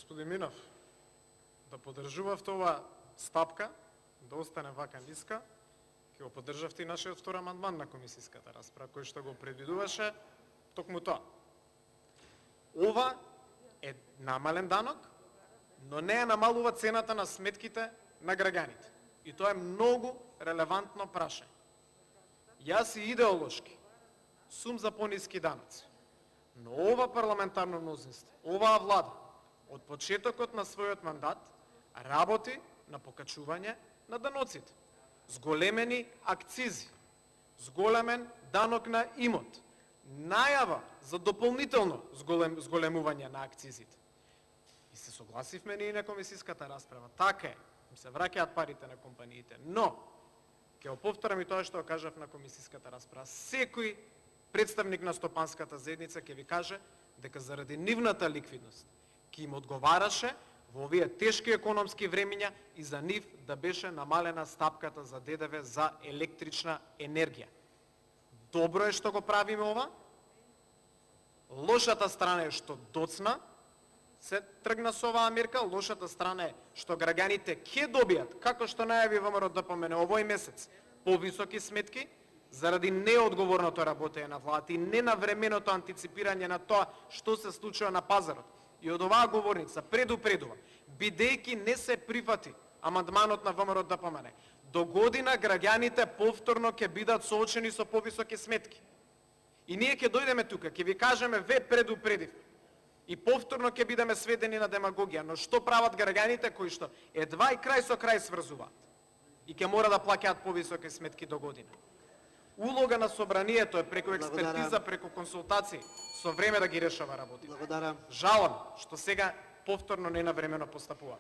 господин Минов, да поддржувавте ова стапка, да остане вака ниска, ќе го поддржавте и нашиот втор амандман на комисиската расправа, кој што го предвидуваше токму тоа. Ова е намален данок, но не е намалува цената на сметките на граѓаните. И тоа е многу релевантно прашање. Јас и идеолошки сум за пониски даноци, но ова парламентарно мнозинство, оваа влада, од почетокот на својот мандат, работи на покачување на даноците. Зголемени акцизи, зголемен данок на имот, најава за дополнително зголемување на акцизите. И се согласивме ние на комисиската расправа. Така е, им се враќаат парите на компаниите, но ќе го повторам и тоа што го кажав на комисиската расправа. Секој представник на стопанската заедница ќе ви каже дека заради нивната ликвидност ќе им одговараше во овие тешки економски времиња и за нив да беше намалена стапката за ДДВ за електрична енергија. Добро е што го правиме ова. Лошата страна е што доцна се тргна со оваа мерка, лошата страна е што граѓаните ќе добијат, како што најави ВМРО ДПМН овој месец, повисоки сметки заради неодговорното работење на владата и ненавременото антиципирање на тоа што се случува на пазарот. И од оваа говорница предупредува, бидејќи не се прифати амандманот на ВМРО ДПМН, до година граѓаните повторно ќе бидат соочени со повисоки сметки. И ние ќе дојдеме тука, ќе ви кажеме, ве предупредив. И повторно ќе бидеме сведени на демагогија, но што прават граѓаните кои што едва и крај со крај сврзуваат и ќе мора да плаќаат повисоки сметки до година. Улога на собранието е преку експертиза, преку консултации, со време да ги решава работите. Благодарам. Жалам што сега повторно ненавремено постапува.